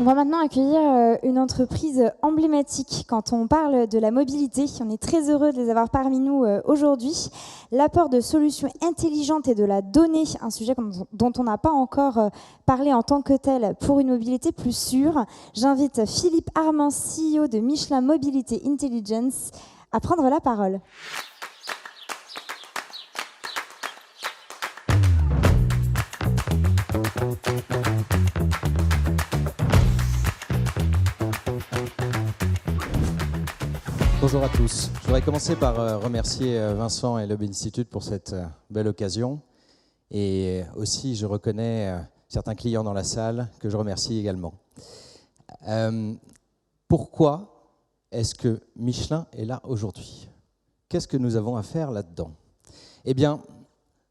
On va maintenant accueillir une entreprise emblématique quand on parle de la mobilité. On est très heureux de les avoir parmi nous aujourd'hui. L'apport de solutions intelligentes et de la donnée, un sujet dont on n'a pas encore parlé en tant que tel pour une mobilité plus sûre. J'invite Philippe Armand, CEO de Michelin Mobility Intelligence, à prendre la parole. Bonjour à tous. Je voudrais commencer par remercier Vincent et l'Hub Institute pour cette belle occasion. Et aussi, je reconnais certains clients dans la salle que je remercie également. Pourquoi est-ce que Michelin est là aujourd'hui? Qu'est-ce que nous avons à faire là-dedans? Eh bien,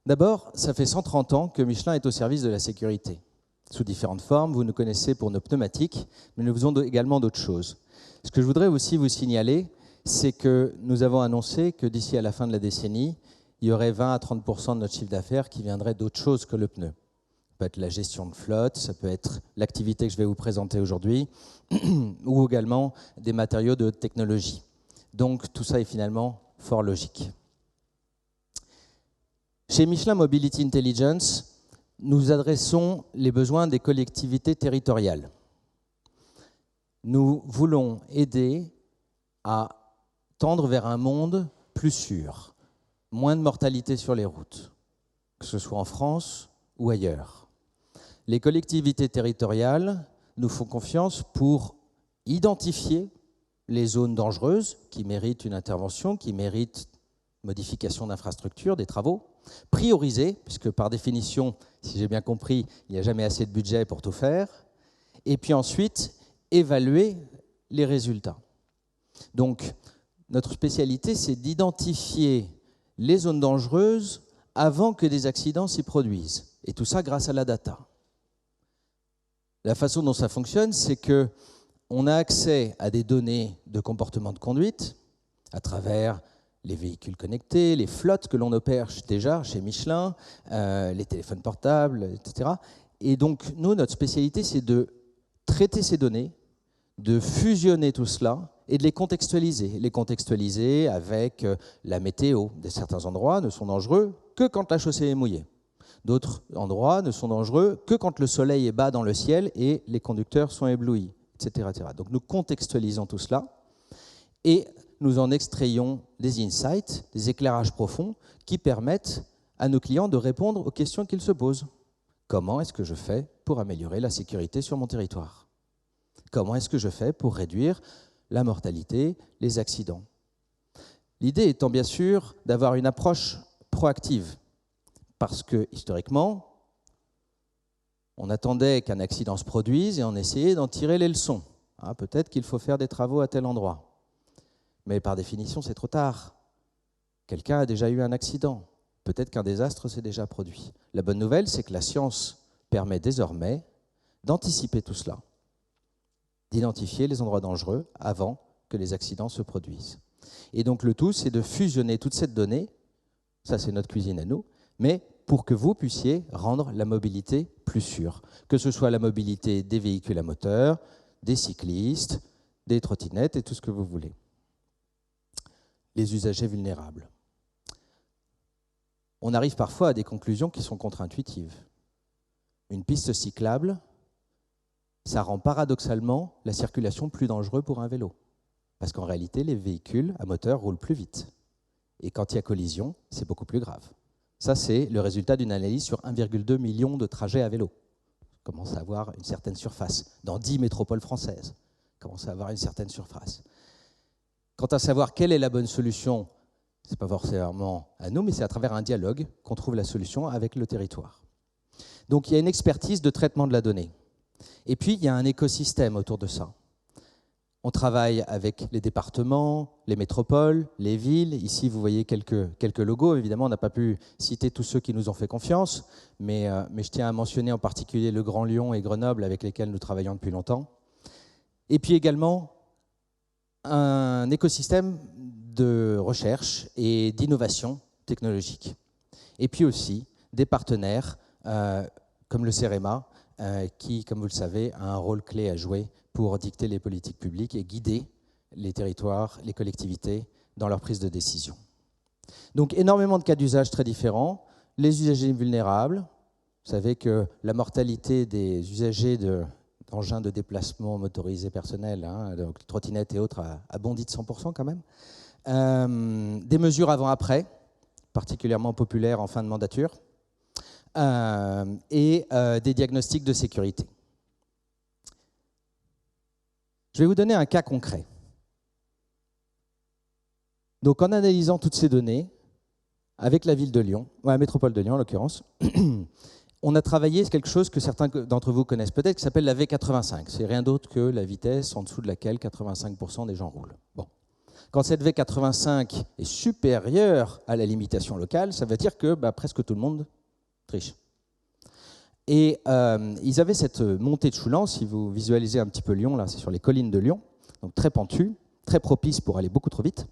d'abord, ça fait 130 ans que Michelin est au service de la sécurité. Sous différentes formes, vous nous connaissez pour nos pneumatiques, mais nous faisons également d'autres choses. Ce que je voudrais aussi vous signaler, c'est que nous avons annoncé que d'ici à la fin de la décennie, il y aurait 20 à 30% de notre chiffre d'affaires qui viendrait d'autre chose que le pneu. Ça peut être la gestion de flotte, ça peut être l'activité que je vais vous présenter aujourd'hui, ou également des matériaux de haute technologie. Donc tout ça est finalement fort logique. Chez Michelin Mobility Intelligence, nous adressons les besoins des collectivités territoriales. Nous voulons aider à tendre vers un monde plus sûr, moins de mortalité sur les routes, que ce soit en France ou ailleurs. Les collectivités territoriales nous font confiance pour identifier les zones dangereuses qui méritent une intervention, qui méritent modification d'infrastructures, des travaux, prioriser, puisque par définition, si j'ai bien compris, il n'y a jamais assez de budget pour tout faire, et puis ensuite évaluer les résultats. Donc, notre spécialité, c'est d'identifier les zones dangereuses avant que des accidents s'y produisent. Et tout ça grâce à la data. La façon dont ça fonctionne, c'est qu'on a accès à des données de comportement de conduite à travers les véhicules connectés, les flottes que l'on opère déjà chez Michelin, les téléphones portables, etc. Et donc, nous, notre spécialité, c'est de traiter ces données, de fusionner tout cela et de les contextualiser avec la météo. Certains endroits ne sont dangereux que quand la chaussée est mouillée. D'autres endroits ne sont dangereux que quand le soleil est bas dans le ciel et les conducteurs sont éblouis, etc., etc. Donc nous contextualisons tout cela et nous en extrayons des insights, des éclairages profonds qui permettent à nos clients de répondre aux questions qu'ils se posent. Comment est-ce que je fais pour améliorer la sécurité sur mon territoire ? Comment est-ce que je fais pour réduire la mortalité, les accidents? L'idée étant bien sûr d'avoir une approche proactive, parce que historiquement, on attendait qu'un accident se produise et on essayait d'en tirer les leçons. Peut-être qu'il faut faire des travaux à tel endroit. Mais par définition, c'est trop tard. Quelqu'un a déjà eu un accident. Peut-être qu'un désastre s'est déjà produit. La bonne nouvelle, c'est que la science permet désormais d'anticiper tout cela, d'identifier les endroits dangereux avant que les accidents se produisent. Et donc le tout, c'est de fusionner toute cette donnée, ça c'est notre cuisine à nous, mais pour que vous puissiez rendre la mobilité plus sûre, que ce soit la mobilité des véhicules à moteur, des cyclistes, des trottinettes et tout ce que vous voulez. Les usagers vulnérables. On arrive parfois à des conclusions qui sont contre-intuitives. Une piste cyclable, ça rend paradoxalement la circulation plus dangereuse pour un vélo. Parce qu'en réalité, les véhicules à moteur roulent plus vite. Et quand il y a collision, c'est beaucoup plus grave. Ça, c'est le résultat d'une analyse sur 1,2 million de trajets à vélo. On commence à avoir une certaine surface. Dans 10 métropoles françaises, on commence à avoir une certaine surface. Quant à savoir quelle est la bonne solution, ce n'est pas forcément à nous, mais c'est à travers un dialogue qu'on trouve la solution avec le territoire. Donc il y a une expertise de traitement de la donnée. Et puis, il y a un écosystème autour de ça. On travaille avec les départements, les métropoles, les villes. Ici, vous voyez quelques logos. Évidemment, on n'a pas pu citer tous ceux qui nous ont fait confiance, mais je tiens à mentionner en particulier le Grand Lyon et Grenoble avec lesquels nous travaillons depuis longtemps. Et puis également, un écosystème de recherche et d'innovation technologique. Et puis aussi, des partenaires comme le CEREMA, qui, comme vous le savez, a un rôle clé à jouer pour dicter les politiques publiques et guider les territoires, les collectivités dans leur prise de décision. Donc énormément de cas d'usage très différents. Les usagers vulnérables, vous savez que la mortalité des usagers d'engins de déplacement motorisés personnels, donc trottinettes et autres, a bondi de 100% quand même. Des mesures avant-après, particulièrement populaires en fin de mandature, et des diagnostics de sécurité. Je vais vous donner un cas concret. Donc en analysant toutes ces données, avec la ville de Lyon, la métropole de Lyon en l'occurrence, on a travaillé quelque chose que certains d'entre vous connaissent peut-être, qui s'appelle la V85. C'est rien d'autre que la vitesse en dessous de laquelle 85% des gens roulent. Bon. Quand cette V85 est supérieure à la limitation locale, ça veut dire que presque tout le monde triche. Et ils avaient cette montée de Choulan, si vous visualisez un petit peu Lyon, là c'est sur les collines de Lyon, donc très pentue, très propice pour aller beaucoup trop vite.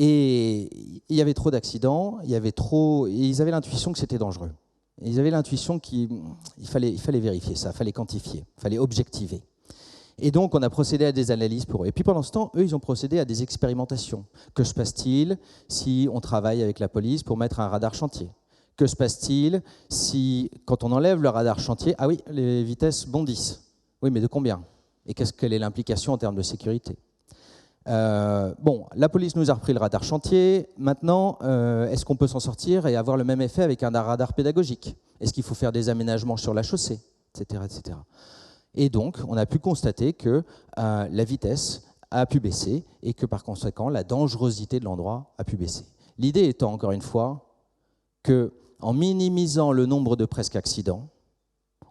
Et il y avait trop d'accidents, ils avaient l'intuition que c'était dangereux. Et ils avaient l'intuition qu'il fallait vérifier ça, il fallait quantifier, il fallait objectiver. Et donc, on a procédé à des analyses pour eux. Et puis, pendant ce temps, eux, ils ont procédé à des expérimentations. Que se passe-t-il si on travaille avec la police pour mettre un radar chantier? Que se passe-t-il si, quand on enlève le radar chantier, ah oui, les vitesses bondissent. Oui, mais de combien? Et quelle est l'implication en termes de sécurité? Bon, la police nous a repris le radar chantier. Maintenant, est-ce qu'on peut s'en sortir et avoir le même effet avec un radar pédagogique? Est-ce qu'il faut faire des aménagements sur la chaussée, etc., etc. Et donc, on a pu constater que la vitesse a pu baisser et que, par conséquent, la dangerosité de l'endroit a pu baisser. L'idée étant, encore une fois, qu'en minimisant le nombre de presque accidents,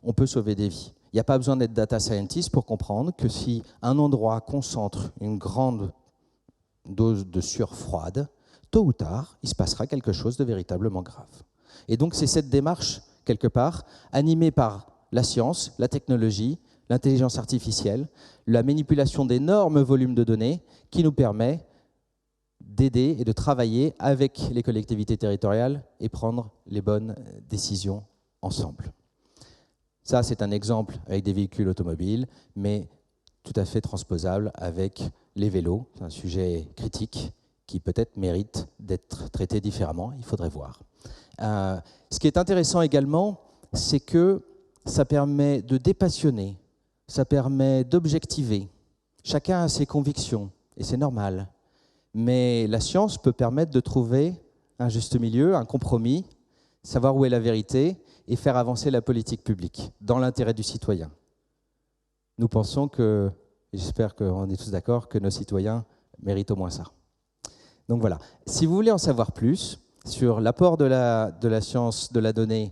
on peut sauver des vies. Il n'y a pas besoin d'être data scientist pour comprendre que si un endroit concentre une grande dose de sueur froide, tôt ou tard, il se passera quelque chose de véritablement grave. Et donc c'est cette démarche, quelque part, animée par la science, la technologie, l'intelligence artificielle, la manipulation d'énormes volumes de données qui nous permet d'aider et de travailler avec les collectivités territoriales et prendre les bonnes décisions ensemble. Ça, c'est un exemple avec des véhicules automobiles, mais tout à fait transposable avec les vélos. C'est un sujet critique qui peut-être mérite d'être traité différemment, il faudrait voir. Ce qui est intéressant également, c'est que ça permet de dépassionner, ça permet d'objectiver. Chacun a ses convictions, et c'est normal. Mais la science peut permettre de trouver un juste milieu, un compromis, savoir où est la vérité, et faire avancer la politique publique dans l'intérêt du citoyen. Nous pensons que, et j'espère qu'on est tous d'accord, que nos citoyens méritent au moins ça. Donc voilà. Si vous voulez en savoir plus sur l'apport de la science de la donnée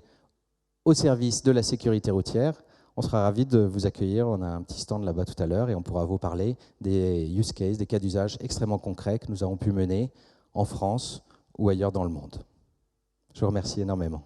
au service de la sécurité routière, on sera ravis de vous accueillir. On a un petit stand là-bas tout à l'heure et on pourra vous parler des use cases, des cas d'usage extrêmement concrets que nous avons pu mener en France ou ailleurs dans le monde. Je vous remercie énormément.